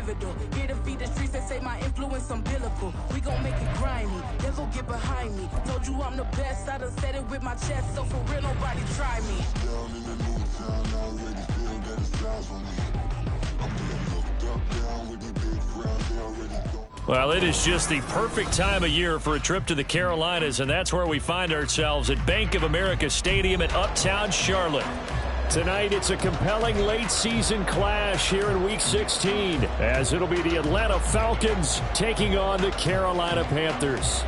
pivotal. Here to feed the streets, they say my influence umbilical. We gon' make it grimy, then go get behind me. Told you I'm the best, I done said it with my chest, so for real, nobody try me. Down in the new town, I already feel that it's time for me. I'm getting hooked up down with these big crowds, they already go. Well, it is just the perfect time of year for a trip to the Carolinas, and that's where we find ourselves at Bank of America Stadium in Uptown Charlotte. Tonight, it's a compelling late-season clash here in Week 16, as it'll be the Atlanta Falcons taking on the Carolina Panthers.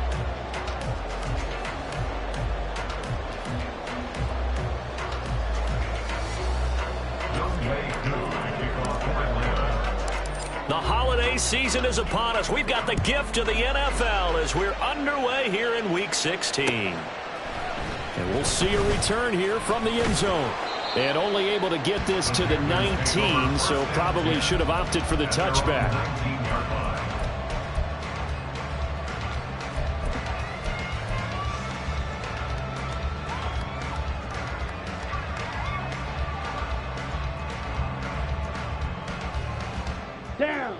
The holiday season is upon us. We've got the gift of the NFL as we're underway here in Week 16. And we'll see a return here from the end zone. And only able to get this to the 19, so probably should have opted for the touchback. Down.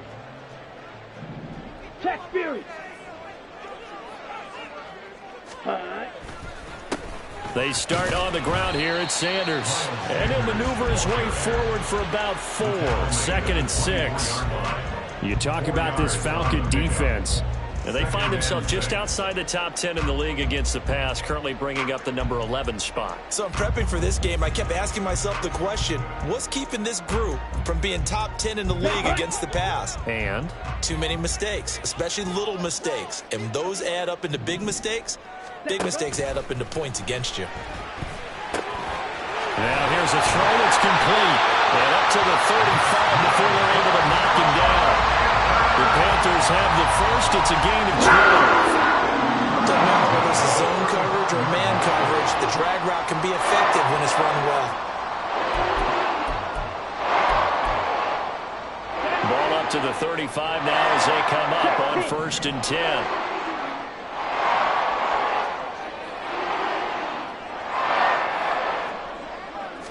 Check Fury. High. They start on the ground here at Sanders. And he'll maneuver his way forward for about 4. 2nd and 6. You talk about this Falcon defense. And they find themselves just outside the top 10 in the league against the pass, currently bringing up the number 11 spot. So I'm prepping for this game. I kept asking myself the question, what's keeping this group from being top 10 in the league against the pass? And? Too many mistakes, especially little mistakes. And those add up into big mistakes. Big mistakes add up into points against you. Now here's a throw that's complete. And up to the 35 before they're able to knock him down. The Panthers have the first. It's a gain of 12. Doesn't matter whether it's a zone coverage or man coverage, the drag route can be effective when it's run well. Ball up to the 35 now as they come up on 1st and 10.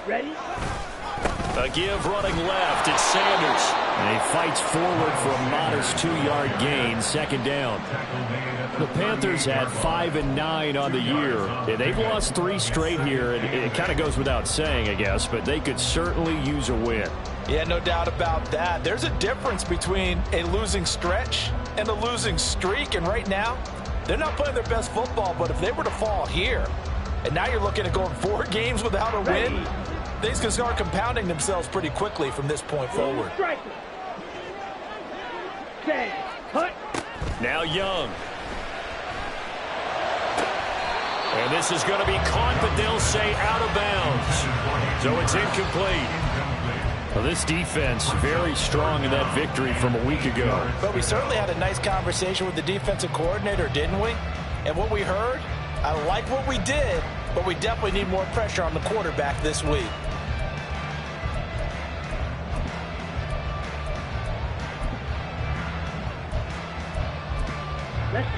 Ready? A give running left. It's Sanders. And he fights forward for a modest 2-yard gain. 2nd down. The Panthers had 5 and 9 on the year. And they've lost 3 straight here. And it kind of goes without saying, I guess, but they could certainly use a win. Yeah, no doubt about that. There's a difference between a losing stretch and a losing streak. And right now, they're not playing their best football. But if they were to fall here, and now you're looking at going 4 games without a win, things can start compounding themselves pretty quickly from this point forward. Now Young. And this is going to be caught, but they'll say out of bounds. So it's incomplete. Well, this defense very strong in that victory from a week ago. But we certainly had a nice conversation with the defensive coordinator, didn't we? And what we heard, I like what we did, but we definitely need more pressure on the quarterback this week.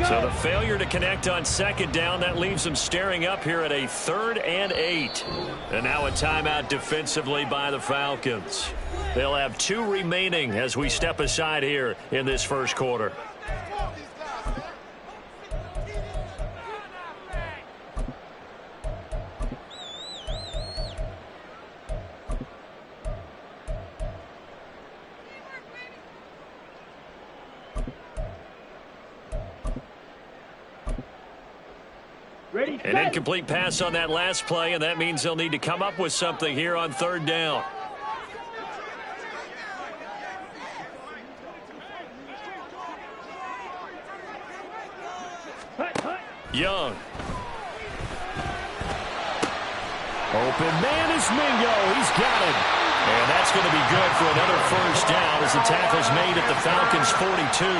So the failure to connect on 2nd down, that leaves them staring up here at a 3rd and 8. And now a timeout defensively by the Falcons. They'll have 2 remaining as we step aside here in this first quarter. An incomplete pass on that last play, and that means they'll need to come up with something here on 3rd down. Young. Open man is Mingo. He's got it. And that's going to be good for another first down as the tackle's made at the Falcons' 42.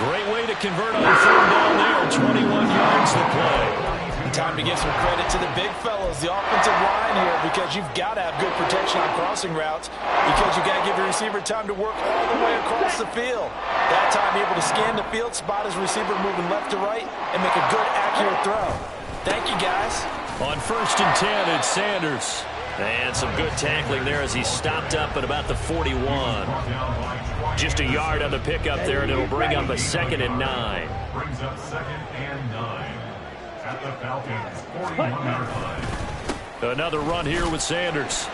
Great way to convert on 3rd down there. 21 yards to play. Time to give some credit to the big fellas, the offensive line here, because you've got to have good protection on crossing routes, because you've got to give your receiver time to work all the way across the field. That time, be able to scan the field, spot his receiver moving left to right, and make a good, accurate throw. Thank you, guys. On 1st and 10, it's Sanders. And some good tackling there as he stopped up at about the 41. Just a yard on the pickup there, and it'll bring up a 2nd and 9. Brings up 2nd and 9 at the Falcons' 41-yard line. Another run here with Sanders.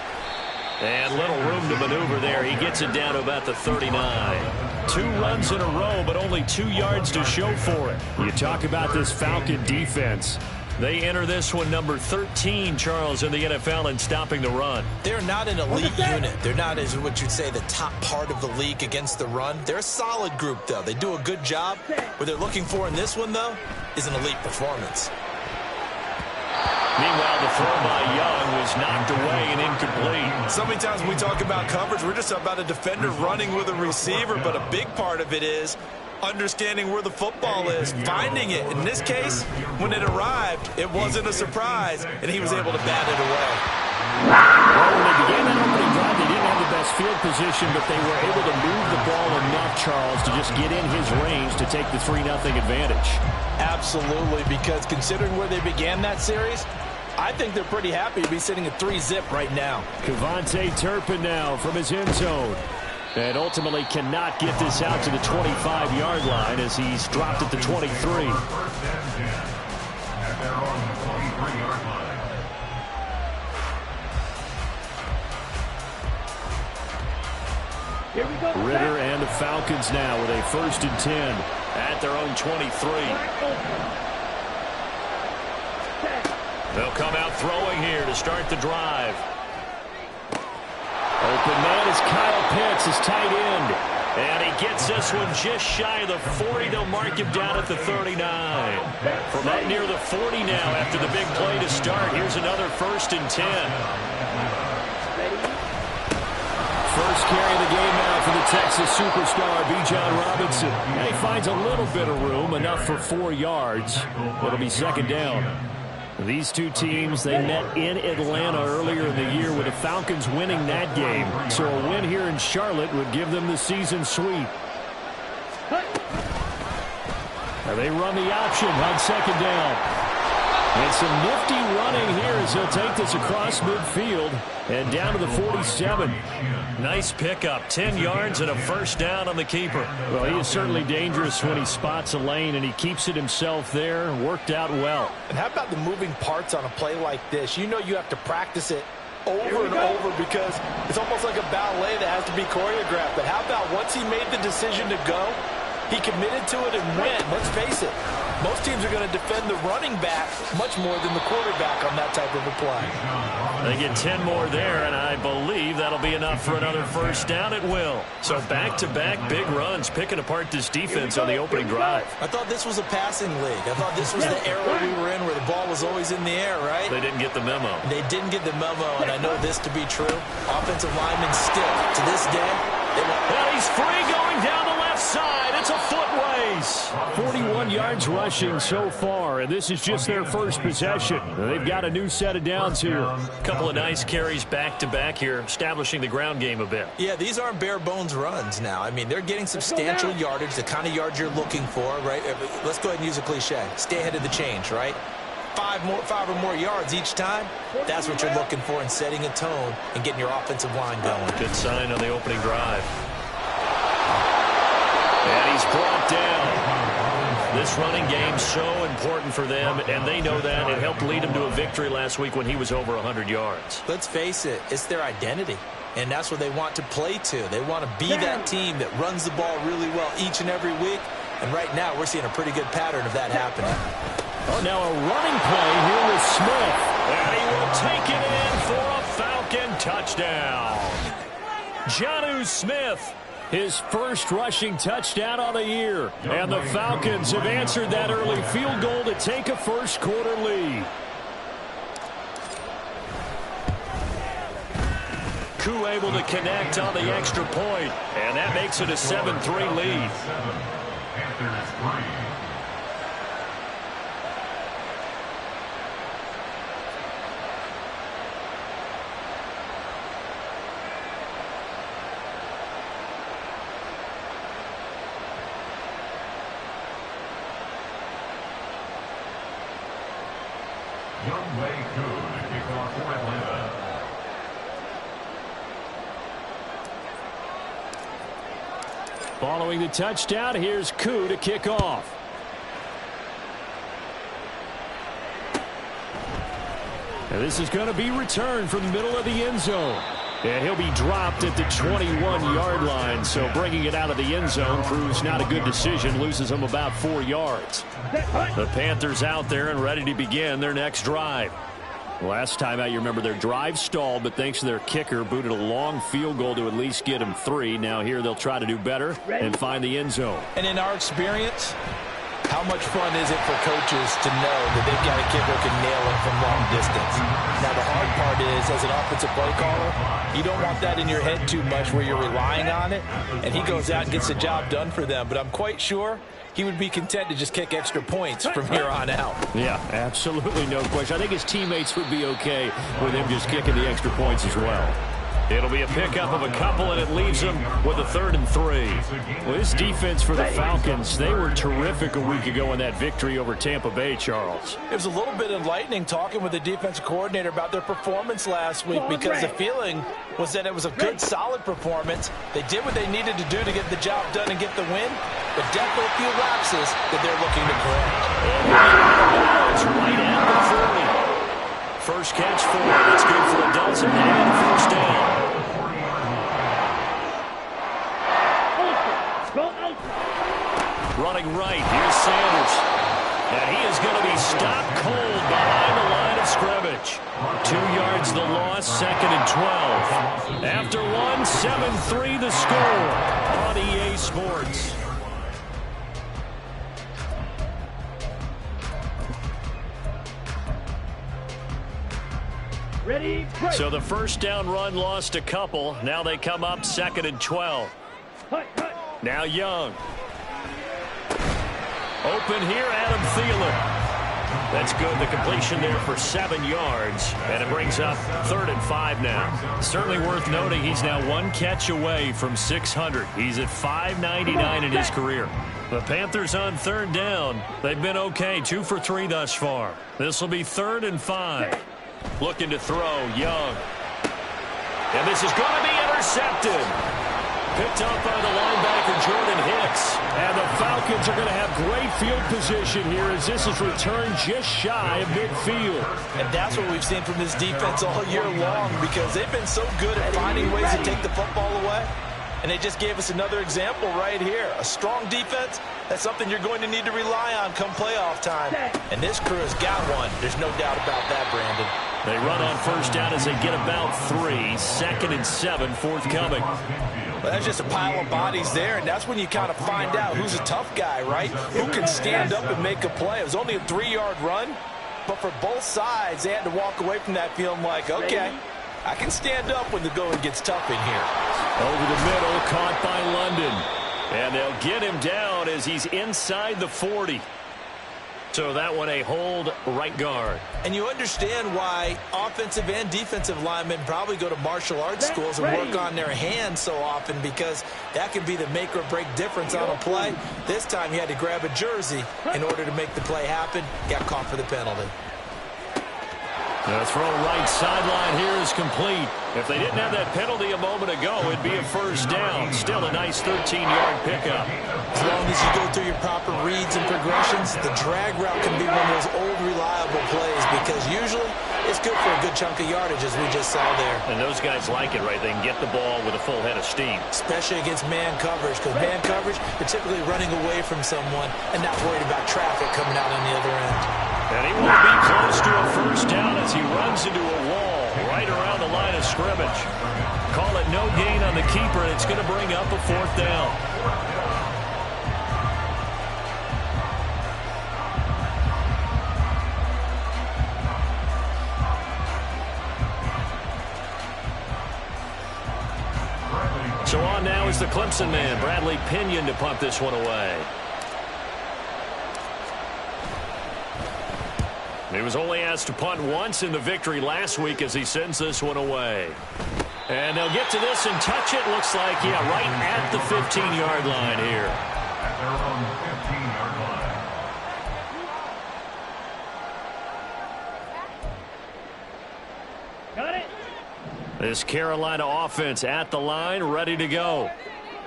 And little room to maneuver there. He gets it down to about the 39. 2 runs in a row, but only 2 yards to show for it. You talk about this Falcon defense. They enter this one number 13, Charles, in the NFL in stopping the run. They're not an elite unit. They're not, as what you'd say, the top part of the league against the run. They're a solid group, though. They do a good job. What they're looking for in this one, though, is an elite performance. Meanwhile, the throw by Young was knocked away and incomplete. So many times when we talk about coverage, we're just about a defender running with a receiver, but a big part of it is understanding where the football is, finding it. In this case, when it arrived, it wasn't a surprise, and he was able to bat it away. Well, when they began that opening drive, they didn't have the best field position, but they were able to move the ball enough, Charles, to just get in his range to take the 3-0 advantage. Absolutely, because considering where they began that series, I think they're pretty happy to be sitting at 3-zip right now. KaVontae Turpin now from his end zone. And ultimately cannot get this out to the 25-yard line as he's dropped at the 23. Here we go. Ritter and the Falcons now with a 1st and 10 at their own 23. They'll come out throwing here to start the drive. Open man is Kyle Pitts, his tight end. And he gets this one just shy of the 40. They'll mark him down at the 39. From up near the 40 now after the big play to start. Here's another 1st and 10. First carry of the game now for the Texas superstar, Bijan Robinson. And he finds a little bit of room, enough for 4 yards. It'll be 2nd down. These two teams, they met in Atlanta earlier in the year with the Falcons winning that game. So a win here in Charlotte would give them the season sweep. Now they run the option on 2nd down. And some nifty running here as he'll take this across midfield and down to the 47. Nice pickup, 10 yards and a 1st down on the keeper. Well, he is certainly dangerous when he spots a lane, and he keeps it himself there. Worked out well. And how about the moving parts on a play like this? You know you have to practice it over and over because it's almost like a ballet that has to be choreographed. But how about once he made the decision to go, he committed to it and went. Let's face it, most teams are going to defend the running back much more than the quarterback on that type of a play. They get 10 more there, and I believe that'll be enough for another 1st down. It will. So back-to-back big runs, picking apart this defense on the opening drive. I thought this was a passing league. I thought this was the era we were in where the ball was always in the air, right? They didn't get the memo. They didn't get the memo, and I know this to be true. Offensive linemen still, to this day, well, he's free going down the left side. It's a foot race. 41 yards rushing so far, and this is just their first possession. They've got a new set of downs here. A couple of nice carries back-to-back here, establishing the ground game a bit. Yeah, these aren't bare-bones runs now. I mean, they're getting substantial yardage, the kind of yards you're looking for, right? Let's go ahead and use a cliche. Stay ahead of the change, right? 5 or more yards each time. That's what you're looking for in setting a tone and getting your offensive line going. Good sign on the opening drive. And he's brought down. This running game so important for them, and they know that. It helped lead them to a victory last week when he was over 100 yards. Let's face it, it's their identity, and that's what they want to play to. They want to be that team that runs the ball really well each and every week, and right now we're seeing a pretty good pattern of that happening. Oh, now a running play here with Smith. And he will take it in for a Falcon touchdown. Jonnu Smith, his first rushing touchdown on the year. And the Falcons have answered that early field goal to take a first-quarter lead. Koo able to connect on the extra point, and that makes it a 7-3 lead. Panthers 3. Younghoe Koo to kick off for Atlanta. Following the touchdown, here's Koo to kick off. And this is going to be returned from the middle of the end zone. And he'll be dropped at the 21-yard line, so bringing it out of the end zone proves not a good decision, loses him about 4 yards. The Panthers out there and ready to begin their next drive. Last time out, you remember their drive stalled, but thanks to their kicker, booted a long field goal to at least get them 3. Now here they'll try to do better and find the end zone. And in our experience, how much fun is it for coaches to know that they've got a kicker who can nail it from long distance? Now, the hard part is, as an offensive play caller, you don't want that in your head too much where you're relying on it, and he goes out and gets the job done for them. But I'm quite sure he would be content to just kick extra points from here on out. Yeah, absolutely no question. I think his teammates would be okay with him just kicking the extra points as well. It'll be a pickup of a couple, and it leaves them with a 3rd and 3. Well, this defense for the Falcons, they were terrific a week ago in that victory over Tampa Bay, Charles. It was a little bit enlightening talking with the defensive coordinator about their performance last week, because the feeling was that it was a good, solid performance. They did what they needed to do to get the job done and get the win, but definitely a few lapses that they're looking to correct. It's right at the 40. First catch for him. It's good for a dozen and first down. Running right, here's Sanders. And he is going to be stopped cold behind the line of scrimmage. 2 yards the loss, 2nd and 12. After 7-3 the score on EA Sports. Ready, break. So the first down run lost a couple. Now they come up 2nd and 12. Now Young. Open here, Adam Thielen. That's good. The completion there for 7 yards. And it brings up 3rd and 5 now. Certainly worth noting he's now 1 catch away from 600. He's at 599 in his career. The Panthers on 3rd down. They've been okay. 2 for 3 thus far. This will be 3rd and 5. Looking to throw, Young. And this is going to be intercepted. Picked up by the linebacker, Jordan Hicks. And the Falcons are going to have great field position here as this is returned just shy of midfield. And that's what we've seen from this defense all year long, because they've been so good at finding ways to take the football away. And they just gave us another example right here. A strong defense, that's something you're going to need to rely on come playoff time. And this crew has got one. There's no doubt about that, Brandon. They run on first down as they get about 3. 2nd and 7 forthcoming. Well, that's just a pile of bodies there, and that's when you kind of find out who's a tough guy, right? Who can stand up and make a play. It was only a 3-yard run, but for both sides, they had to walk away from that feeling like, okay, I can stand up when the going gets tough in here. Over the middle, caught by London. And they'll get him down as he's inside the 40. So that one a hold right guard. And you understand why offensive and defensive linemen probably go to martial arts schools and work on their hands so often, because that can be the make or break difference on a play. This time he had to grab a jersey in order to make the play happen. Got caught for the penalty. The throw right sideline here is complete. If they didn't have that penalty a moment ago, it'd be a first down. Still a nice 13-yard pickup. As long as you go through your proper reads and progressions, the drag route can be one of those old reliable plays, because usually it's good for a good chunk of yardage, as we just saw there. And those guys like it, right? They can get the ball with a full head of steam. Especially against man coverage, because man coverage, you're typically running away from someone and not worried about traffic coming out on the other end. And he will be close to a first down as he runs into a wall right around the line of scrimmage. Call it no gain on the keeper, and it's going to bring up a 4th down. So on now is the Clemson man, Bradley Pinion, to punt this one away. He was only asked to punt once in the victory last week as he sends this one away. And they'll get to this and touch it. Looks like, yeah, right at the 15-yard line here. At their own 15-yard line. Got it. This Carolina offense at the line, ready to go.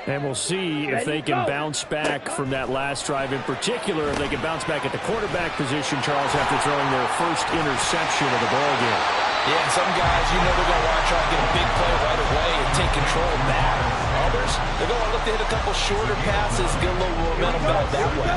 And we'll see if they can bounce back from that last drive in particular. If they can bounce back at the quarterback position, Charles, after throwing their first interception of the ballgame. Yeah, and some guys, you know they're going to want to try to get a big play right away and take control back. Others, they're going to look to hit a couple shorter passes, get a little momentum back that way.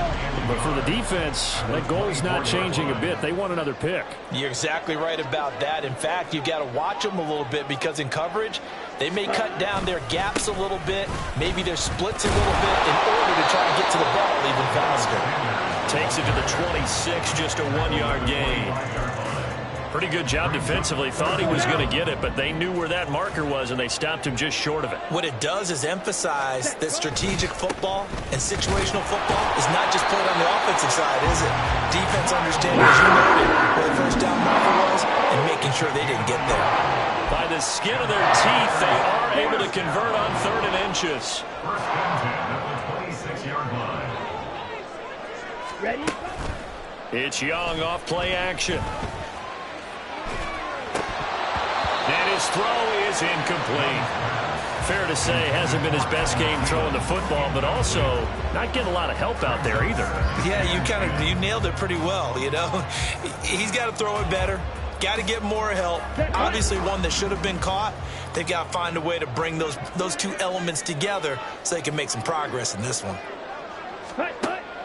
But for the defense, that goal's not changing a bit. They want another pick. You're exactly right about that. In fact, you've got to watch them a little bit because in coverage, they may cut down their gaps a little bit, maybe their splits a little bit in order to try to get to the ball even faster. Takes it to the 26, just a 1-yard gain. Pretty good job defensively. Thought he was going to get it, but they knew where that marker was, and they stopped him just short of it. What it does is emphasize that strategic football and situational football is not just played on the offensive side, is it? Defense understanding, as you noted, where the first down marker was and making sure they didn't get there. By the skin of their teeth, they are able to convert on 3rd and inches. First and 10 at the 26-yard line. Ready? It's Young off play action. And his throw is incomplete. Fair to say, hasn't been his best game throwing the football, but also not getting a lot of help out there either. Yeah, you nailed it pretty well, you know. He's got to throw it better. Got to get more help. Obviously one that should have been caught. They've got to find a way to bring those two elements together so they can make some progress in this one.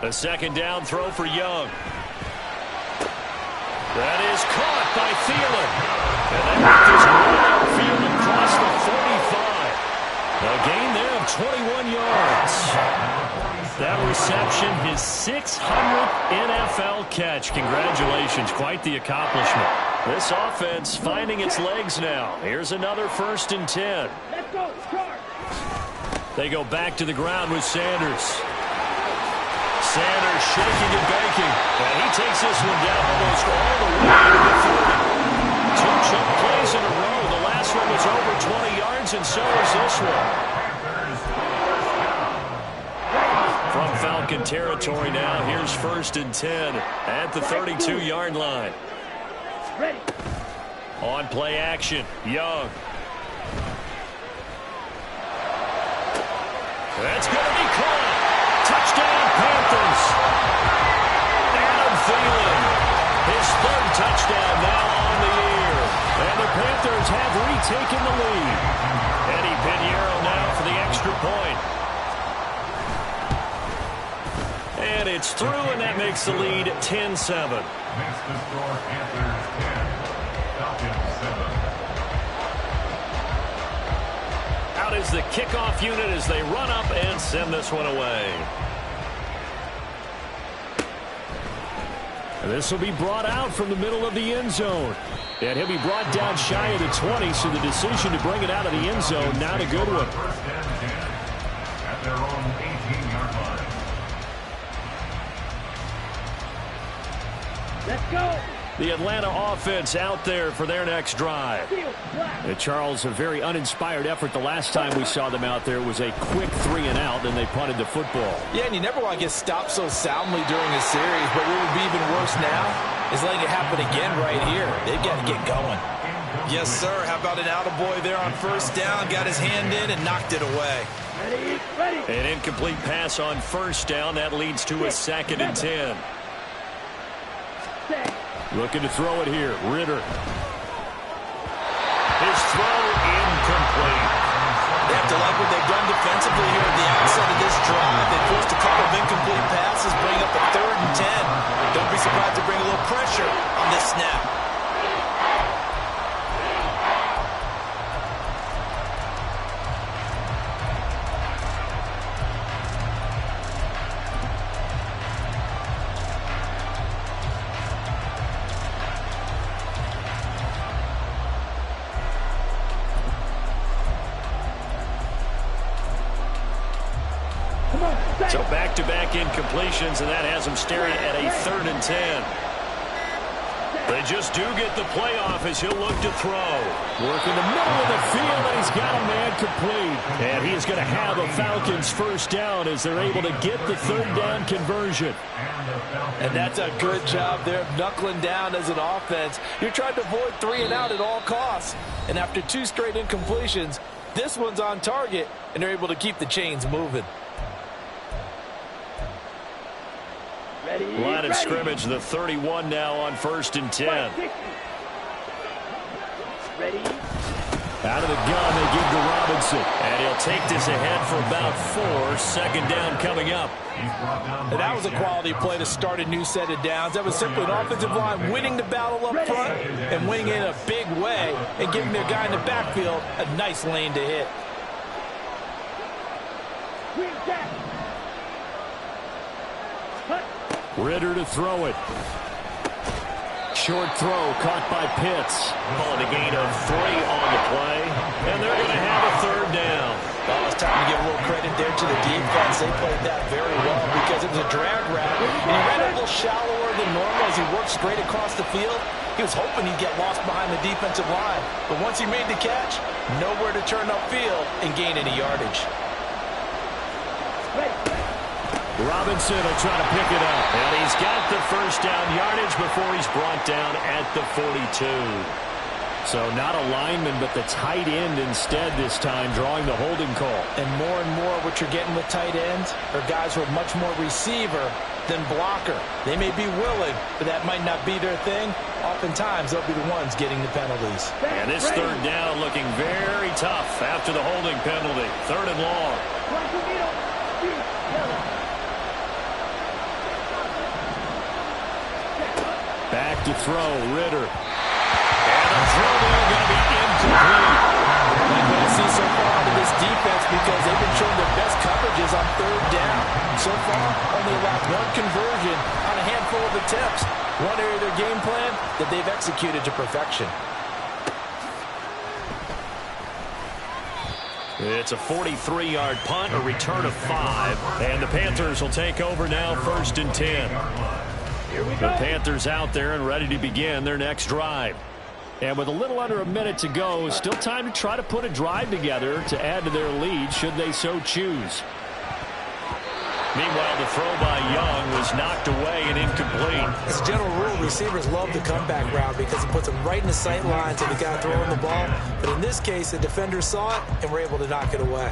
A second down throw for Young. That is caught by Thielen. And that just rolled outfield across the 45. A gain there of 21 yards. That reception, his 600th NFL catch. Congratulations, quite the accomplishment. This offense finding its legs now. Here's another 1st and 10. Let's go, charge. They go back to the ground with Sanders. Sanders shaking and baking. And he takes this one down almost all the way to the 30. 2 chunk plays in a row. The last one was over 20 yards, and so is this one. From Falcon territory now, here's 1st and 10 at the 32-yard line. Ready. On play action, Young. That's going to be caught. Touchdown, Panthers. Adam Thielen, his 3rd touchdown now on the year. And the Panthers have retaken the lead. Eddie Pinheiro now for the extra point. And it's through, and that makes the lead 10-7. Makes the score Panthers 10, Falcons 7. Out is the kickoff unit as they run up and send this one away. And this will be brought out from the middle of the end zone. And he'll be brought down shy of the 20, so the decision to bring it out of the end zone, not a good one. First and 10 at their own 18-yard line. Let's go. The Atlanta offense out there for their next drive. Charles, a very uninspired effort the last time we saw them out there. It was a quick 3-and-out, then they punted the football. Yeah, and you never want to get stopped so soundly during a series, but what would be even worse now is letting it happen again right here. They've got to get going. Yes, sir. How about an attaboy there on 1st down, got his hand in and knocked it away. Ready, ready. An incomplete pass on 1st down. That leads to a 2nd and 10. Looking to throw it here. Ritter. His throw incomplete. They have to like what they've done defensively here at the outset of this drive. They forced a couple of incomplete passes, bring up a 3rd and 10. Don't be surprised to bring a little pressure on this snap. So back-to-back incompletions, and that has them staring at a 3rd and 10. They just do get the playoff as he'll look to throw. Work in the middle of the field, and he's got a man complete. And he is going to have a Falcons 1st down as they're able to get the 3rd down conversion. And that's a good job there of knuckling down as an offense. You're trying to avoid 3-and-out at all costs. And after 2 straight incompletions, This one's on target, and they're able to keep the chains moving. Ready. Line of scrimmage, the 31 now on 1st and 10. Ready. Out of the gun, they give to Robinson. And he'll take this ahead for about 4. Second down coming up. And that was a quality play to start a new set of downs. That was simply an offensive line winning the battle up front and winning it in a big way and giving their guy in the backfield a nice lane to hit. Ritter to throw it. Short throw caught by Pitts. Calling a gain of 3 on the play. And they're going to have a 3rd down. Well, it's time to give a little credit there to the defense. They played that very well because it was a drag route. And he ran a little shallower than normal as he worked straight across the field. He was hoping he'd get lost behind the defensive line. But once he made the catch, nowhere to turn upfield and gain any yardage. Robinson will try to pick it up. And he's got the 1st down yardage before he's brought down at the 42. So not a lineman, but the tight end instead this time, drawing the holding call. And more what you're getting with tight ends are guys who are much more receiver than blocker. They may be willing, but that might not be their thing. Oftentimes, they'll be the ones getting the penalties. And this 3rd down looking very tough after the holding penalty. 3rd and long. Back to throw, Ritter. And the throw there going to be incomplete. Like what I see so far out of this defense because they've been showing their best coverages on 3rd down. So far, only allowed 1 conversion on a handful of attempts. One area of their game plan that they've executed to perfection. It's a 43-yard punt, a return of 5. And the Panthers will take over now, 1st and 10. The Panthers out there and ready to begin their next drive. And with a little under a minute to go, still time to try to put a drive together to add to their lead should they so choose. Meanwhile, the throw by Young was knocked away and incomplete. As a general rule, receivers love the comeback route because it puts them right in the sight line to the guy throwing the ball. But in this case, the defender saw it and were able to knock it away.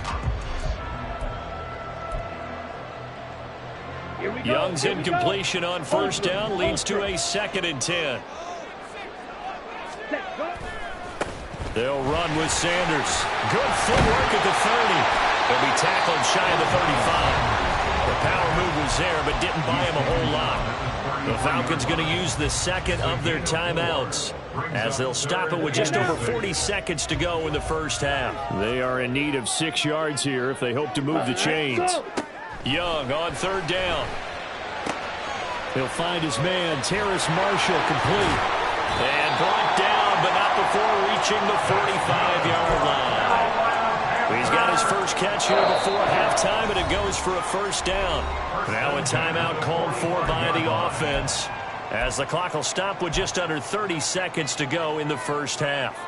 Young's incompletion on 1st down leads to a 2nd and 10. They'll run with Sanders. Good footwork at the 30. He'll be tackled shy of the 35. The power move was there, but didn't buy him a whole lot. The Falcons going to use the 2nd of their timeouts as they'll stop it with just over 40 seconds to go in the 1st half. They are in need of 6 yards here if they hope to move the chains. Young on 3rd down. He'll find his man, Terrace Marshall, complete. And brought down, but not before reaching the 45-yard line. He's got his first catch here before halftime, and it goes for a 1st down. Now a timeout called for by the offense, as the clock will stop with just under 30 seconds to go in the 1st half.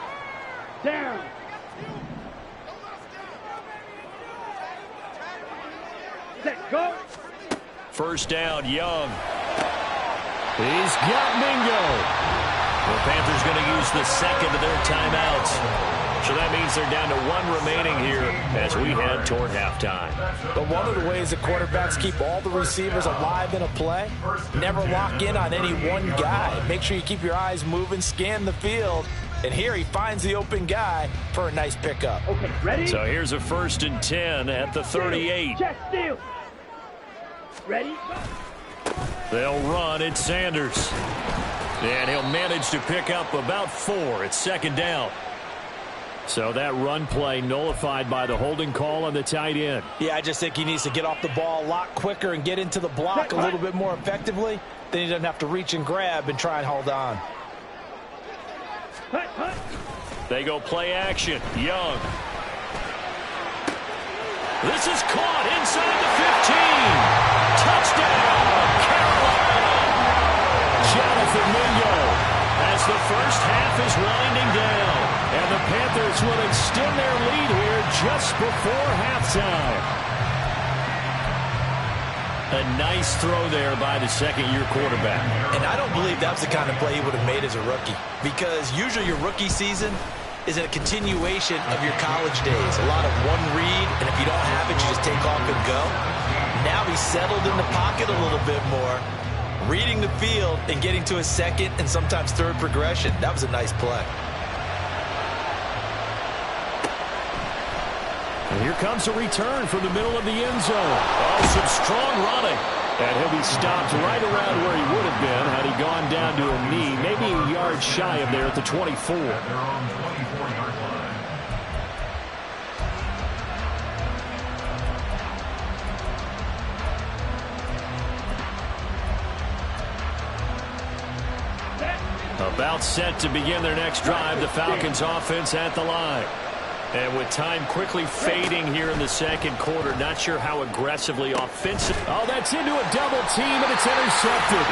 Down. Set, go. 1st down, Young. He's got Mingo. The Panthers going to use the 2nd of their timeouts. So that means they're down to 1 remaining here as we head toward halftime. But one of the ways that quarterbacks keep all the receivers alive in a play, never lock in on any one guy. Make sure you keep your eyes moving, scan the field. And here he finds the open guy for a nice pickup. Okay, ready? So here's a 1st and 10 at the 38. Check, steal. Ready? They'll run. It's Sanders. And he'll manage to pick up about 4. It's 2nd down. So that run play nullified by the holding call on the tight end. Yeah, I just think he needs to get off the ball a lot quicker and get into the block a little bit more effectively. Then he doesn't have to reach and grab and try and hold on. They go play action. Young. This is caught inside the 15. Touchdown, Carolina. Jonathan Mingo as the 1st half is winding down. And the Panthers will extend their lead here just before halftime. A nice throw there by the 2nd-year quarterback. And I don't believe that was the kind of play he would have made as a rookie. Because usually your rookie season, is a continuation of your college days. A lot of one read, and if you don't have it, you just take off and go. Now he's settled in the pocket a little bit more, reading the field and getting to a second and sometimes third progression. That was a nice play. And here comes a return from the middle of the end zone. Oh, some strong running. And he'll be stopped right around where he would have been had he gone down to a knee, maybe a yard shy of there at the 24. At their own 24-yard line. About set to begin their next drive, the Falcons offense at the line. And with time quickly fading here in the second quarter, not sure how aggressively offensive. Oh, that's into a double team, and it's intercepted.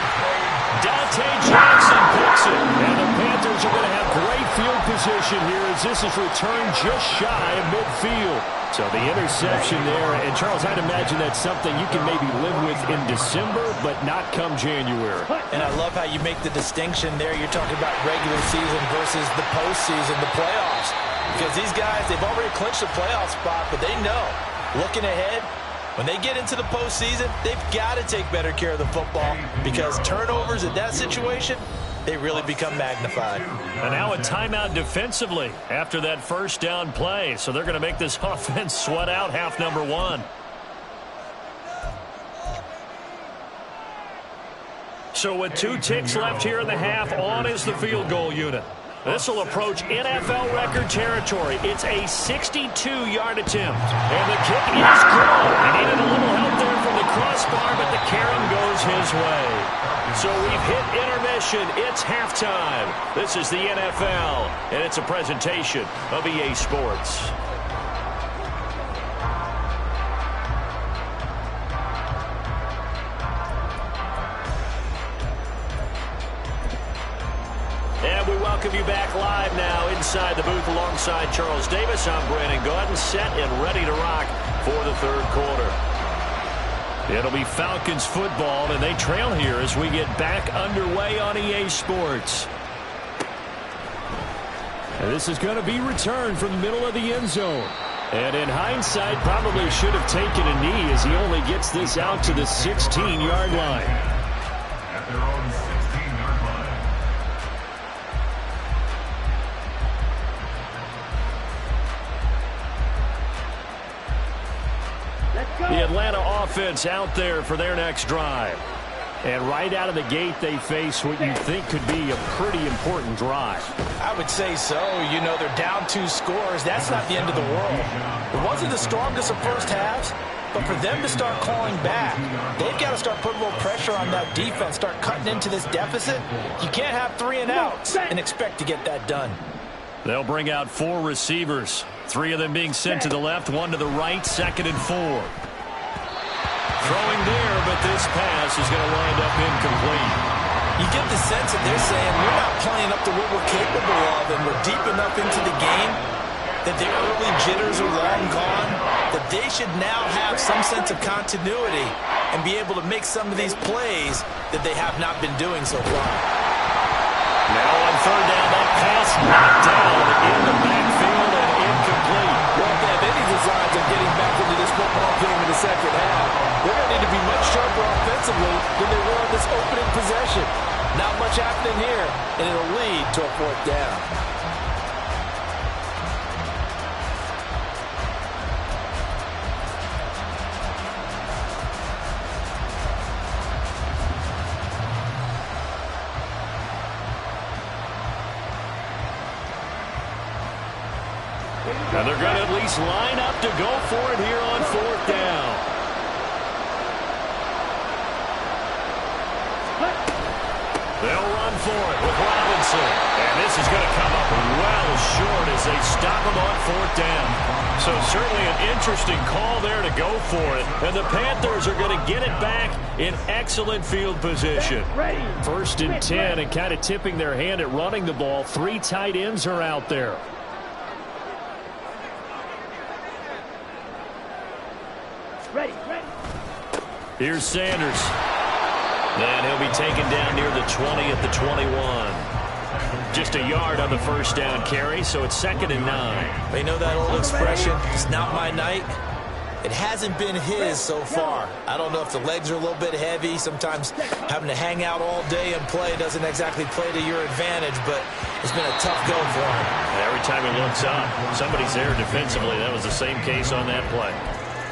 Dante Johnson picks it. And the Panthers are going to have great field position here as this is returned just shy of midfield. So the interception there, and Charles, I'd imagine that's something you can maybe live with in December, but not come January. And I love how you make the distinction there. You're talking about regular season versus the postseason, the playoffs. Because these guys, they've already clinched the playoff spot, but they know, looking ahead, when they get into the postseason, they've got to take better care of the football because turnovers in that situation, they really become magnified. And now a timeout defensively after that first down play. So they're going to make this offense sweat out half number one. So with 2 ticks left here in the half, on is the field goal unit. This will approach NFL record territory. It's a 62-yard attempt. And the kick is good. He needed a little help there from the crossbar, but the carom goes his way. So we've hit intermission. It's halftime. This is the NFL, and it's a presentation of EA Sports. And we welcome you back live now inside the booth alongside Charles Davis. I'm Brandon Gaudin, set and ready to rock for the third quarter. It'll be Falcons football, and they trail here as we get back underway on EA Sports. And this is going to be returned from the middle of the end zone. And in hindsight, probably should have taken a knee as he only gets this out to the 16-yard line. At their own 16-yard line. The Atlanta offense out there for their next drive. And right out of the gate, they face what you think could be a pretty important drive. I would say so. You know, they're down 2 scores. That's not the end of the world. It wasn't the strongest of first halves, but for them to start calling back, they've got to start putting a little pressure on that defense, start cutting into this deficit. You can't have 3 and outs and expect to get that done. They'll bring out 4 receivers, 3 of them being sent to the left, 1 to the right, 2nd and 4. Throwing there, but this pass is going to wind up incomplete. You get the sense that they're saying we're not playing up to what we're capable of, and we're deep enough into the game that the early jitters are long gone, that they should now have some sense of continuity and be able to make some of these plays that they have not been doing so far. Now on third down, that pass knocked down in the backfield and incomplete. Well, if they have any designs of getting back into this football game in the second half, they're going to need to be much sharper offensively than they were on this opening possession. Not much happening here, and it'll lead to a 4th down. And they're going to at least line up to go for it here on 4th down. They'll run for it with Robinson. And this is going to come up well short as they stop him on 4th down. So certainly an interesting call there to go for it. And the Panthers are going to get it back in excellent field position. 1st and 10, and kind of tipping their hand at running the ball. 3 tight ends are out there. Ready. Here's Sanders. And he'll be taken down near the 20 at the 21. Just a yard on the first down carry, so it's 2nd and 9. They know that old expression, it's not my night. It hasn't been his so far. I don't know if the legs are a little bit heavy. Sometimes having to hang out all day and play doesn't exactly play to your advantage, but it's been a tough go for him. Every time he looks up, somebody's there defensively. That was the same case on that play.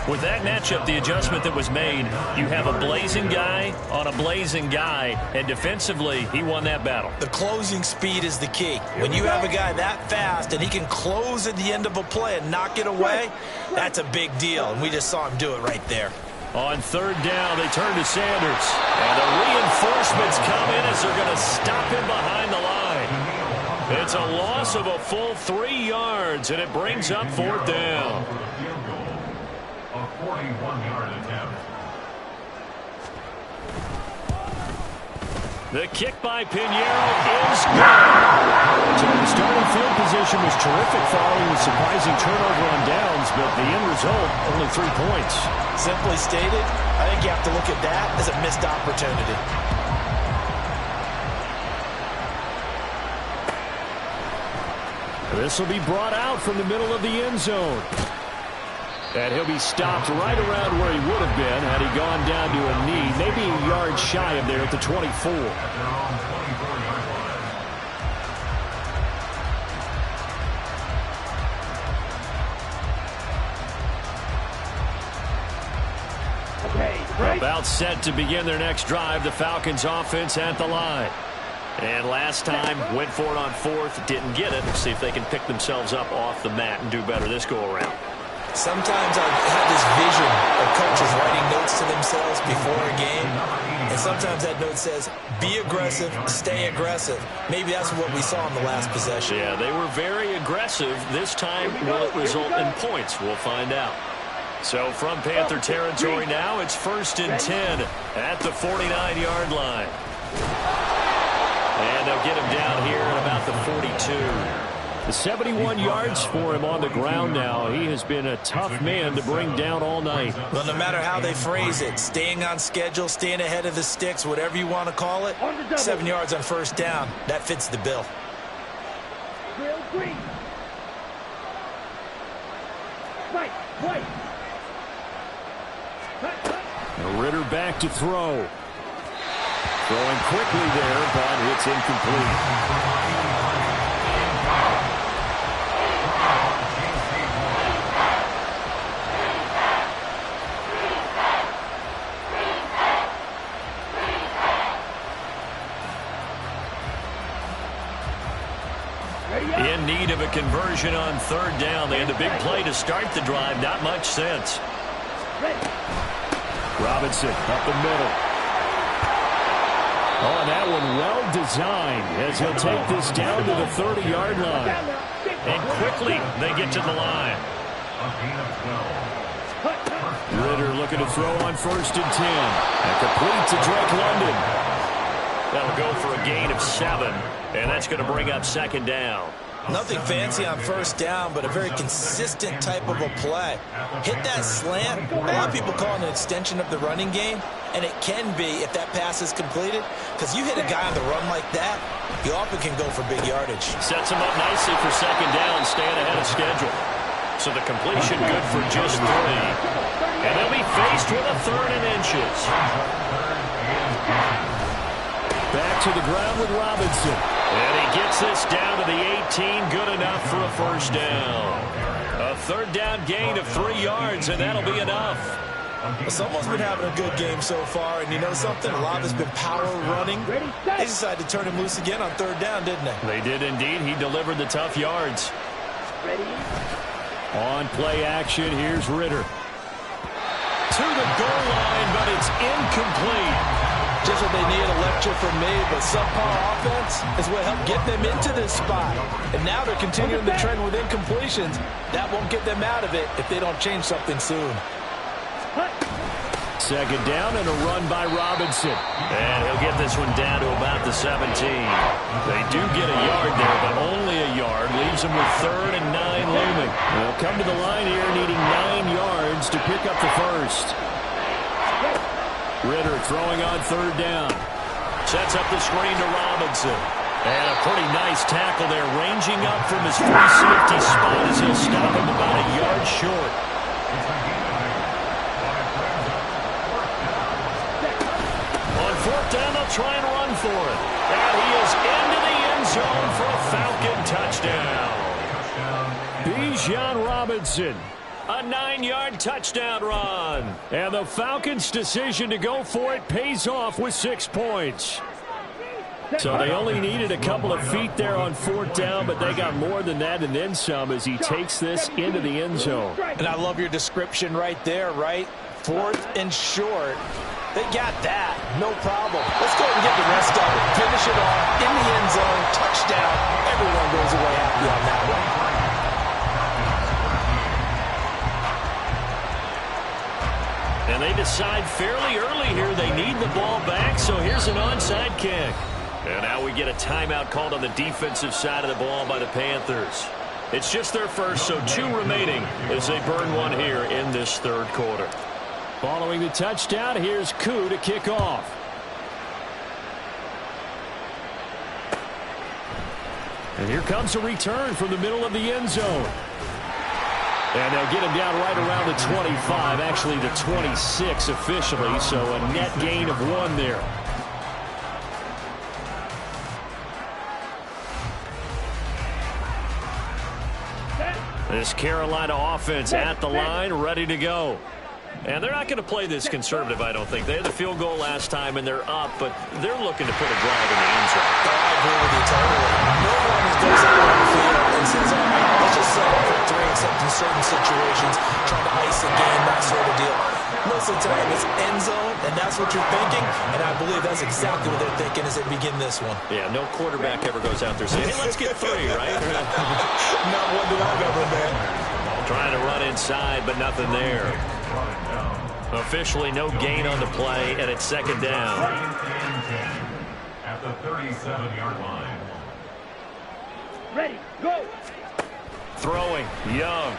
With that matchup, the adjustment that was made, you have a blazing guy on a blazing guy, and defensively, he won that battle. The closing speed is the key. When you have a guy that fast and he can close at the end of a play and knock it away, that's a big deal, and we just saw him do it right there. On 3rd down, they turn to Sanders, and the reinforcements come in as they're going to stop him behind the line. It's a loss of a full 3 yards, and it brings up 4th down. A 41-yard attempt. The kick by Pinheiro is good. So the starting field position was terrific following the surprising turnover on downs, but the end result, only 3 points. Simply stated, I think you have to look at that as a missed opportunity. This will be brought out from the middle of the end zone. And he'll be stopped right around where he would have been had he gone down to a knee, maybe a yard shy of there at the 24. About set to begin their next drive, the Falcons offense at the line. And last time, went for it on 4th, didn't get it. Let's see if they can pick themselves up off the mat and do better this go-around. Sometimes I've had this vision of coaches writing notes to themselves before a game, and sometimes that note says, be aggressive, stay aggressive. Maybe that's what we saw in the last possession. Yeah, they were very aggressive. This time, will it result in points? We'll find out. So from Panther territory now, it's 1st and 10 at the 49-yard line. And they'll get him down here at about the 42. The 71 yards for him on the ground now. He has been a tough man to bring down all night. Well, no matter how they phrase it, staying on schedule, staying ahead of the sticks, whatever you want to call it, 7 yards on 1st down, that fits the bill. Ritter back to throw. Throwing quickly there, but it's incomplete. In need of a conversion on 3rd down. They had the big play to start the drive. Not much sense. Robinson up the middle. Oh, that one well designed as he'll take this down to the 30-yard line. And quickly they get to the line. Ritter looking to throw on 1st and 10. And complete to Drake London. That'll go for a gain of 7. And that's going to bring up 2nd down. Nothing fancy on 1st down, but a very consistent type of a play. Hit that slant. A lot of people call it an extension of the running game, and it can be if that pass is completed, because you hit a guy on the run like that, you often can go for big yardage. Sets him up nicely for 2nd down, staying ahead of schedule. So the completion good for just 3. And they'll be faced with a 3rd and inches. Back to the ground with Robinson. And he gets this down to the 18. Good enough for a 1st down. A 3rd down gain of 3 yards, and that'll be enough. Someone's been having a good game so far, and you know something? A lot of it's been power running. They decided to turn him loose again on 3rd down, didn't they? They did indeed. He delivered the tough yards. On play action, here's Ritter. To the goal line, but it's incomplete. Just what they need, a lecture from me, but subpar offense is what helped get them into this spot. And now they're continuing the trend with incompletions. That won't get them out of it if they don't change something soon. 2nd down and a run by Robinson. And he'll get this one down to about the 17. They do get a yard there, but only a yard. Leaves them with 3rd and 9 looming. They'll come to the line here needing 9 yards to pick up the 1st. Ritter throwing on 3rd down. Sets up the screen to Robinson. And a pretty nice tackle there, ranging up from his free safety spot as he'll stop him about a yard short. On fourth down, they'll try and run for it. And he is into the end zone for a Falcon touchdown. Bijan Robinson, a 9-yard touchdown run. And the Falcons' decision to go for it pays off with 6 points. So they only needed a couple of feet there on fourth down, but they got more than that and then some as he takes this into the end zone. And I love your description right there, right? Fourth and short. They got that. No problem. Let's go ahead and get the rest of it. Finish it off in the end zone. Touchdown. Everyone goes away happy on that one. And they decide fairly early here they need the ball back, so here's an onside kick. And now we get a timeout called on the defensive side of the ball by the Panthers. It's just their first, so 2 remaining as they burn one here in this third quarter. Following the touchdown, here's Koo to kick off. And here comes a return from the middle of the end zone. And they'll get him down right around the 25, actually the 26 officially, so a net gain of 1 there. This Carolina offense at the line, ready to go. And they're not going to play this conservative, I don't think. They had the field goal last time, and they're up, but they're looking to put a drive in the end zone. I agree with you totally. No one goes out on the field and says, all right, let's just settle for 3, except in certain situations, trying to ice a game, that sort of deal. Most of the time, it's end zone, and that's what you're thinking, and I believe that's exactly what they're thinking as they begin this one. Yeah, no quarterback ever goes out there saying, hey, let's get 3, right? Not one that I've ever met. Trying to run inside, but nothing there. Officially no gain on the play, and it's second down. At the 37-yard line. Ready, go! Throwing, Young.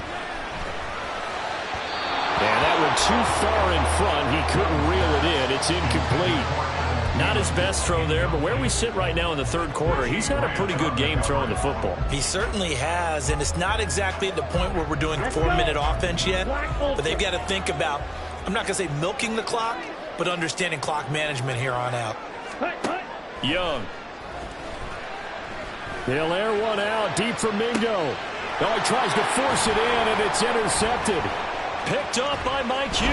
And that one too far in front. He couldn't reel it in. It's incomplete. Not his best throw there, but where we sit right now in the third quarter, he's had a pretty good game throwing the football. He certainly has, and it's not exactly at the point where we're doing 4-minute offense yet, but they've got to think about, I'm not going to say milking the clock, but understanding clock management here on out. Young. They'll air one out deep from Mingo. Oh, he tries to force it in, and it's intercepted. Picked up by Mike Hughes.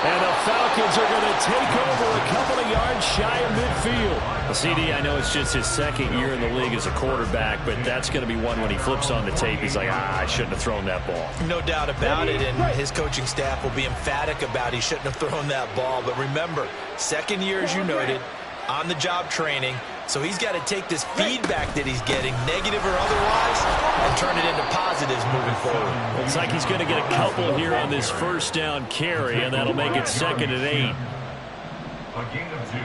And the Falcons are going to take over a couple of yards shy of midfield. Well, CD, I know it's just his second year in the league as a quarterback, but that's going to be one when he flips on the tape. He's like, I shouldn't have thrown that ball. No doubt about it, and his coaching staff will be emphatic about he shouldn't have thrown that ball. But remember, second year, as you noted, on-the-job training. So he's got to take this feedback that he's getting, negative or otherwise, and turn it into positives moving forward. Looks like he's going to get a couple here on this first down carry, and that'll make it 2nd and 8. A gain of 2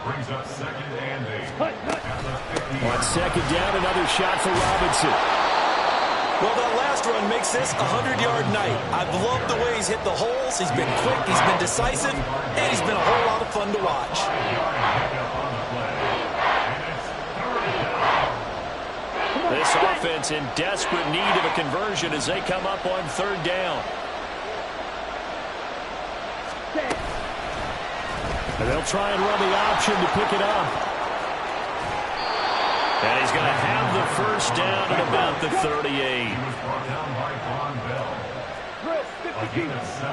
brings up 2nd and 8. On second down, another shot for Robinson. Well, that last run makes this a 100-yard night. I've loved the way he's hit the holes. He's been quick, he's been decisive, and he's been a whole lot of fun to watch. This offense in desperate need of a conversion as they come up on third down. And they'll try and run the option to pick it up. And he's going to have the first down at about the 38. He was brought down by Von Bell. A gain of 7.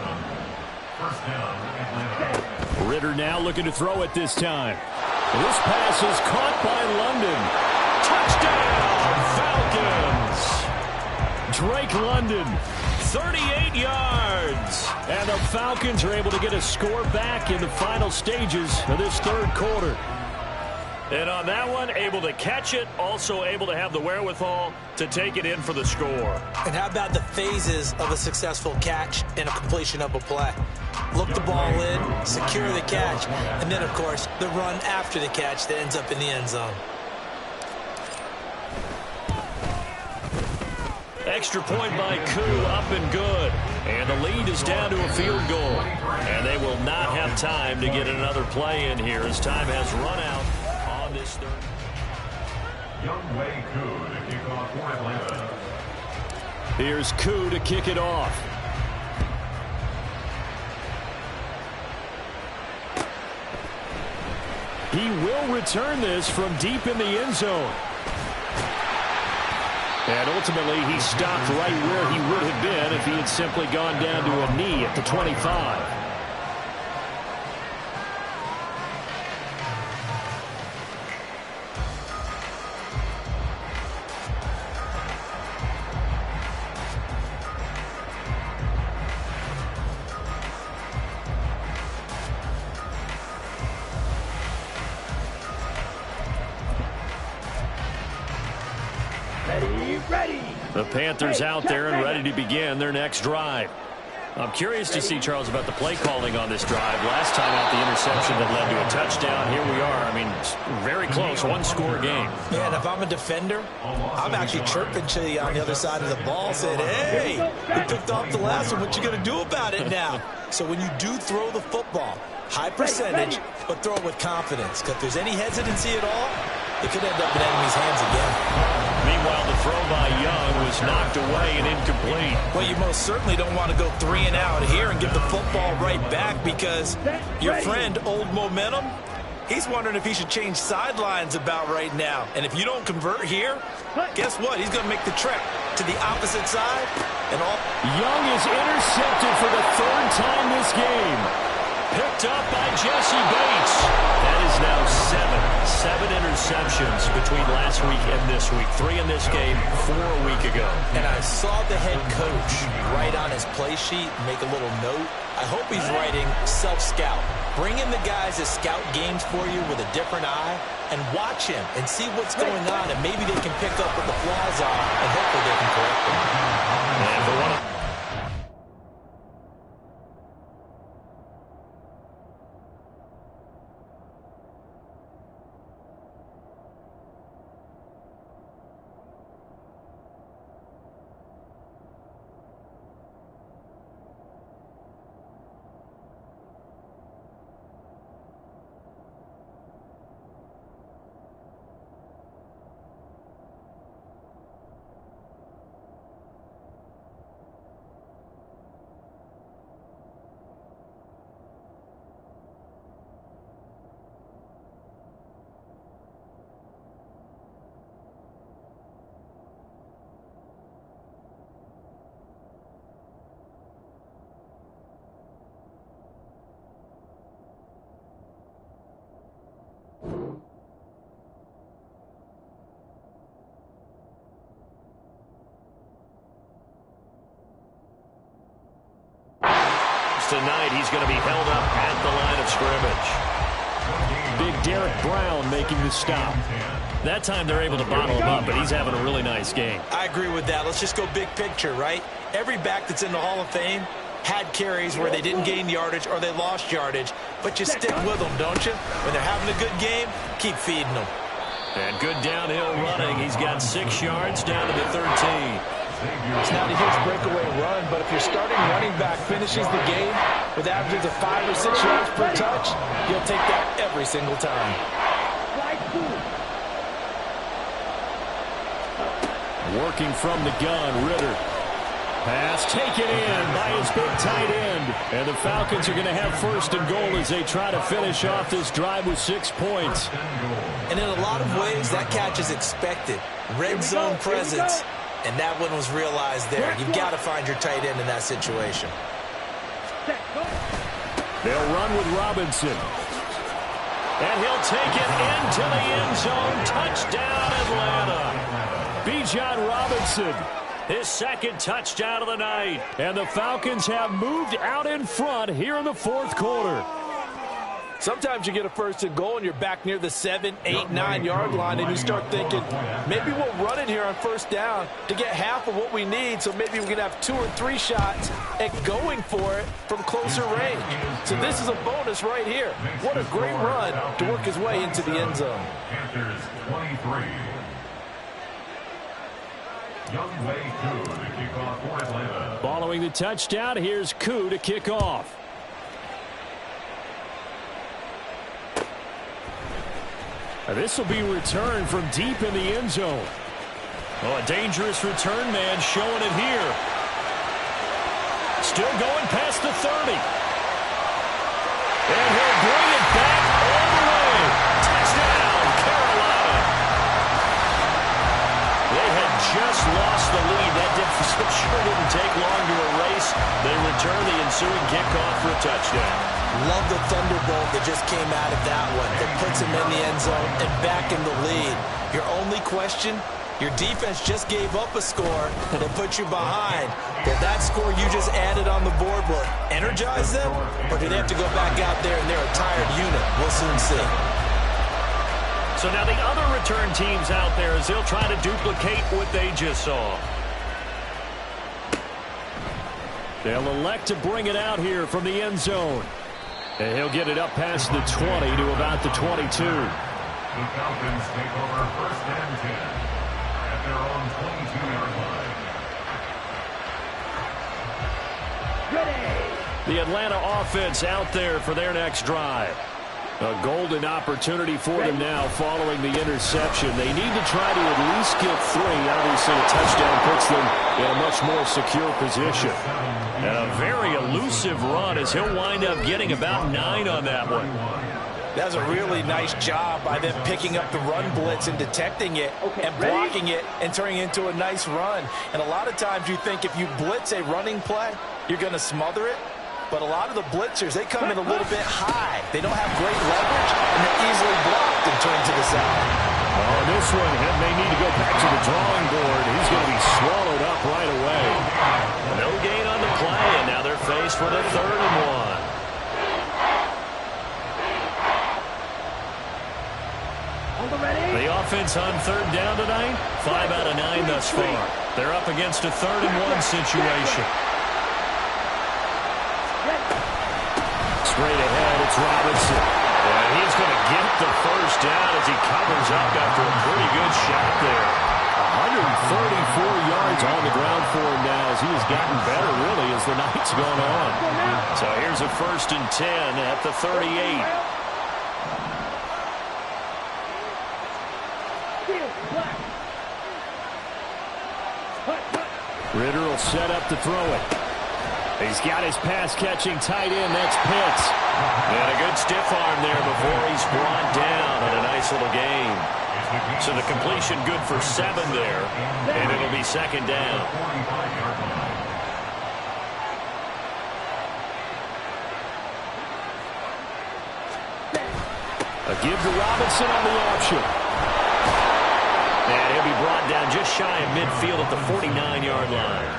First down, Atlanta. Ritter now looking to throw it this time. This pass is caught by London. Touchdown, Falcons! Drake London, 38 yards. And the Falcons are able to get a score back in the final stages of this third quarter. And on that one, able to catch it, also able to have the wherewithal to take it in for the score. And how about the phases of a successful catch and a completion of a play? Look the ball in, secure the catch, and then, of course, the run after the catch that ends up in the end zone. Extra point by Koo, up and good. And the lead is down to a field goal. And they will not have time to get another play in here as time has run out on this third. Younghoe Koo to kick off for Atlanta. Here's Koo to kick it off. He will return this from deep in the end zone. And ultimately, he stopped right where he would have been if he had simply gone down to a knee at the 25. The Panthers out there and ready to begin their next drive. I'm curious to see, Charles, about the play calling on this drive. Last time out, the interception that led to a touchdown. Here we are. I mean, very close, one-score game. Yeah, and if I'm a defender, I'm actually chirping to you on the other side of the ball, saying, hey, we picked off the last one. What you going to do about it now? So when you do throw the football, high percentage, but throw it with confidence. Because if there's any hesitancy at all, it could end up in enemy's hands again. Meanwhile, the throw by Young was knocked away and incomplete. Well, you most certainly don't want to go 3 and out here and give the football right back because your friend, Old Momentum, he's wondering if he should change sidelines about right now. And if you don't convert here, guess what? He's going to make the trek to the opposite side. And all. Young is intercepted for the 3rd time this game. Picked up by Jesse Bates. That is now 7 interceptions between last week and this week. 3 in this game, 4 a week ago. And I saw the head coach write on his play sheet, make a little note. I hope he's writing self-scout. Bring in the guys that scout games for you with a different eye and watch him and see what's going on, and maybe they can pick up what the flaws are, and hopefully they can correct them. And for one. Tonight, he's going to be held up at the line of scrimmage. Big Derek Brown making the stop. That time they're able to bottle him up, but he's having a really nice game. I agree with that. Let's just go big picture, right? Every back that's in the Hall of Fame had carries where they didn't gain yardage or they lost yardage, but you stick with them, don't you? When they're having a good game, keep feeding them. And good downhill running. He's got 6 yards down to the 13. It's not a huge breakaway run, but if your starting running back finishes the game with averages of 5 or 6 yards per touch, you'll take that every single time. Working from the gun, Ritter. Pass taken in by his big tight end. And the Falcons are going to have 1st and goal as they try to finish off this drive with 6 points. And in a lot of ways, that catch is expected. Red zone presence. And that one was realized there. You've got to find your tight end in that situation. They'll run with Robinson. And he'll take it into the end zone. Touchdown, Atlanta. Bijan Robinson, his 2nd touchdown of the night. And the Falcons have moved out in front here in the 4th quarter. Sometimes you get a 1st and goal and you're back near the 7, 8, 9 yard line and you start thinking, maybe we'll run it here on 1st down to get half of what we need, so maybe we can have 2 or 3 shots at going for it from closer range. So this is a bonus right here. What a great run to work his way into the end zone. Panthers 23. Younghoe Koo to kick off for Atlanta. Following the touchdown, here's Koo to kick off. This will be returned from deep in the end zone. Oh, a dangerous return man showing it here. Still going past the 30. And he'll bring it back all the way. Touchdown, Carolina. They had just lost the lead. That sure didn't take long to erase. They return the ensuing kickoff for a touchdown. Love the thunderbolt that just came out of that one. That puts him in the end zone and back in the lead. Your only question, your defense just gave up a score that put you behind. Will that score you just added on the board will energize them? Or do they have to go back out there and they're a tired unit? We'll soon see. So now the other return teams out there as they'll try to duplicate what they just saw. They'll elect to bring it out here from the end zone. And he'll get it up past the 20 to about the 22. The Falcons take over 1st and 10 at their own 22-yard line. Ready. The Atlanta offense out there for their next drive. A golden opportunity for them now following the interception. They need to try to at least get 3. Obviously, a touchdown puts them in a much more secure position. And a very elusive run as he'll wind up getting about 9 on that one. That was a really nice job by them picking up the run blitz and detecting it and blocking it and turning it into a nice run. And a lot of times you think if you blitz a running play, you're going to smother it. But a lot of the blitzers, they come in a little bit high. They don't have great leverage, and they're easily blocked and turned to the side. Oh, this one, he may need to go back to the drawing board. He's going to be swallowed up right away. No gain on the play, and now they're faced with a 3rd and 1. The offense on 3rd down tonight, 5 out of 9 thus far. They're up against a 3rd and 1 situation. Straight ahead, it's Robinson. And he's going to get the 1st down as he covers up after a pretty good shot there. 134 yards on the ground for him now as he has gotten better, really, as the night's gone on. So here's a 1st and 10 at the 38. Ridder will set up to throw it. He's got his pass-catching tight end. That's Pitts. And a good stiff arm there before he's brought down in a nice little game. So the completion good for 7 there, and it'll be 2nd down. A give to Robinson on the option. And he'll be brought down just shy of midfield at the 49-yard line.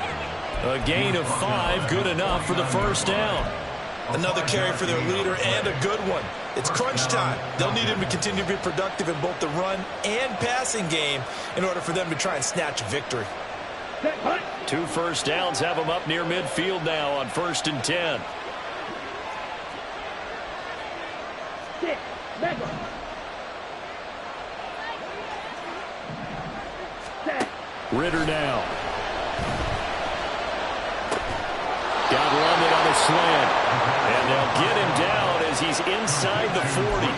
A gain of 5, good enough for the 1st down. Another carry for their leader and a good one. It's crunch time. They'll need him to continue to be productive in both the run and passing game in order for them to try and snatch a victory. 2 1st downs have them up near midfield now on 1st and 10. Ridder now. Got London on a slant. And they'll get him down as he's inside the 40.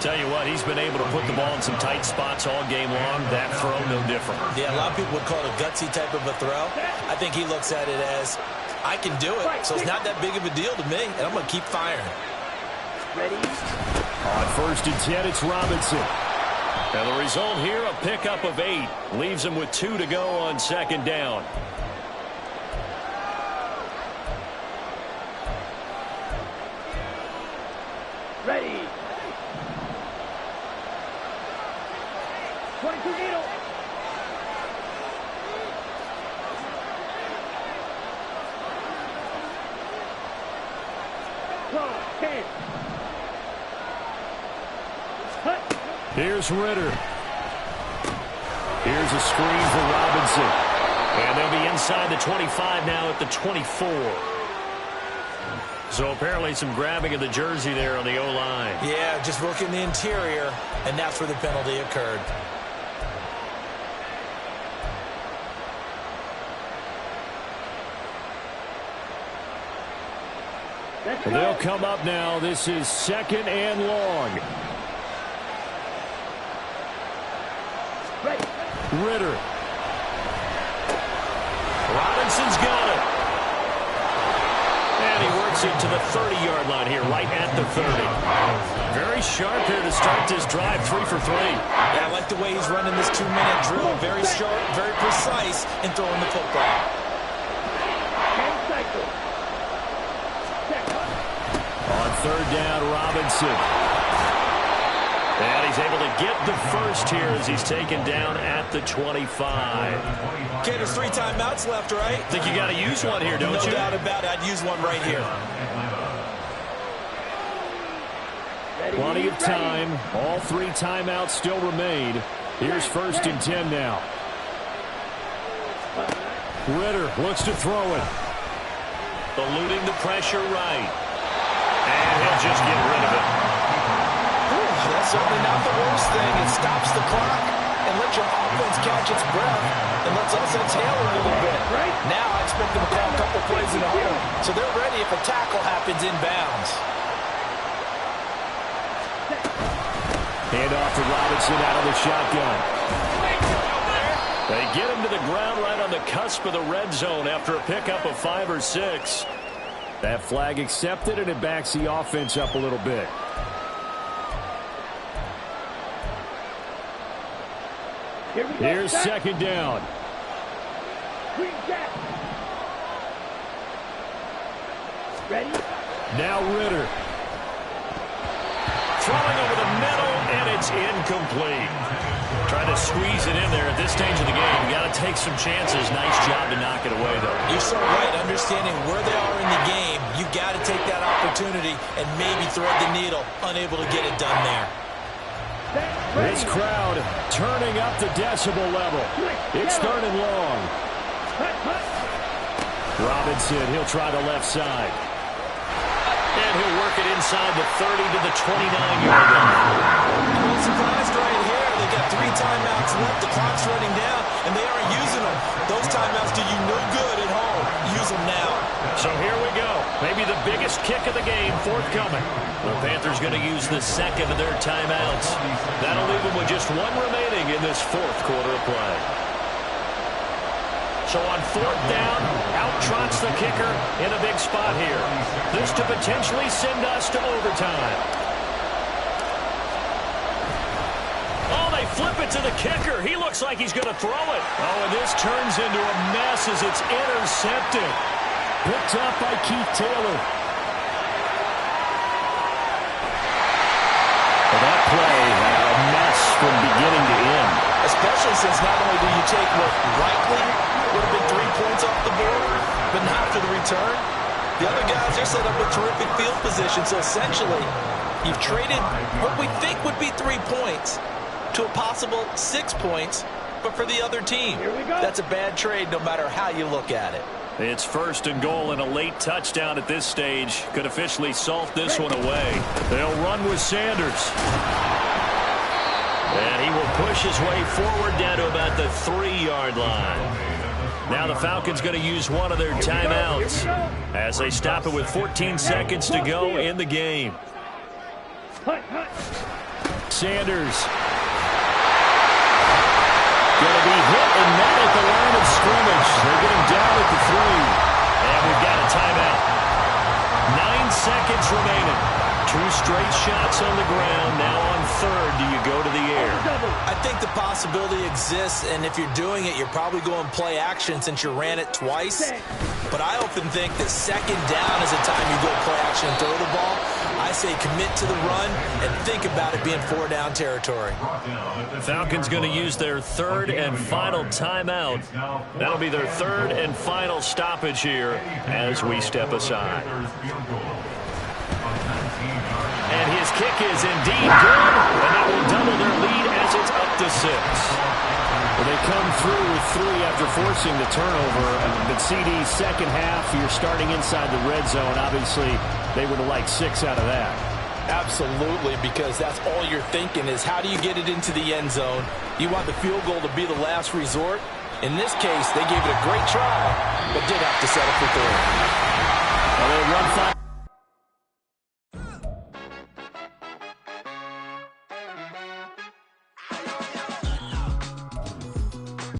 Tell you what, he's been able to put the ball in some tight spots all game long. That throw, no different. Yeah, a lot of people would call it a gutsy type of a throw. I think he looks at it as, I can do it, so it's not that big of a deal to me, and I'm going to keep firing. Ready? On 1st and 10, it's Robinson. And the result here, a pickup of 8. Leaves him with 2 to go on 2nd down. Ready. 22 needle. Okay. Here's Ridder. Here's a screen for Robinson. And they'll be inside the 25 now at the 24. So apparently some grabbing of the jersey there on the O-line. Yeah, just working the interior, and that's where the penalty occurred. Let's go. They'll come up now. This is 2nd and long. Ready. Ritter. Robinson's got it. And he works it to the 30-yard line here, right at the 30. Very sharp here to start this drive, 3 for 3. Yeah, I like the way he's running this 2-minute drill. Very sharp, very precise in throwing the football. 10 cycles. On 3rd down, Robinson. And he's able to get the first here as he's taken down at the 25. Okay, there's 3 timeouts left, right? Think you got to use one here, don't you? No doubt about it. I'd use one right here. Ready. Plenty of time. All 3 timeouts still remain. Here's 1st and 10 now. Ritter looks to throw it. Eluding the pressure right. And he'll just get rid of it. That's certainly not the worst thing. It stops the clock and lets your offense catch its breath and lets us exhale a little bit. Now I expect them to call a couple plays in a hole, so they're ready if a tackle happens inbounds. Hand off to Robinson out of the shotgun. They get him to the ground right on the cusp of the red zone after a pickup of 5 or 6. That flag accepted, and it backs the offense up a little bit. Here's 2nd down. Green jack. Ready. Now Ritter. Throwing over the middle, and it's incomplete. Trying to squeeze it in there at this stage of the game. You got to take some chances. Nice job to knock it away, though. You're so right. Understanding where they are in the game, you got to take that opportunity and maybe thread the needle. Unable to get it done there. This crowd turning up the decibel level. It's 3rd and long. Robinson, he'll try the left side. And he'll work it inside the 30 to the 29-yard line. I'm surprised right here. They got 3 timeouts left. The clock's running down, and they aren't using them. Those timeouts do you no good at home. Use them now. So here we go. Maybe the biggest kick of the game forthcoming. The Panthers going to use the 2nd of their timeouts. That'll leave them with just 1 remaining in this 4th quarter of play. So on 4th down, out trots the kicker in a big spot here. This to potentially send us to overtime. Oh, they flip it to the kicker. He looks like he's going to throw it. Oh, and this turns into a mess as it's intercepted. Picked up by Keith Taylor. Well, that play had a mess from beginning to end. Especially since not only do you take what likely would have been 3 points off the board, but not for the return. The other guys are set up with terrific field position. So essentially, you've traded what we think would be 3 points to a possible 6 points, but for the other team. That's a bad trade no matter how you look at it. It's 1st and goal, and a late touchdown at this stage could officially salt this one away. They'll run with Sanders. And he will push his way forward down to about the 3-yard line. Now the Falcons going to use one of their timeouts as they stop it with 14 seconds to go in the game. Sanders going to be hit and not at the line of scrimmage. They're getting down at the 3. And we've got a timeout. 9 seconds remaining. 2 straight shots on the ground. Now on 3rd, do you go to the air? I think the possibility exists, and if you're doing it, you're probably going play action since you ran it twice. But I often think that 2nd down is the time you go play action and throw the ball. I say commit to the run and think about it being 4-down territory. Falcons going to use their 3rd and final timeout. That'll be their 3rd and final stoppage here as we step aside. And his kick is indeed good, and that will double their lead as it's up to 6. Well, they come through with 3 after forcing the turnover. But CD's second half, you're starting inside the red zone. Obviously, they would have liked 6 out of that. Absolutely, because that's all you're thinking is how do you get it into the end zone? You want the field goal to be the last resort. In this case, they gave it a great try, but did have to settle for 3. Well, they run 5.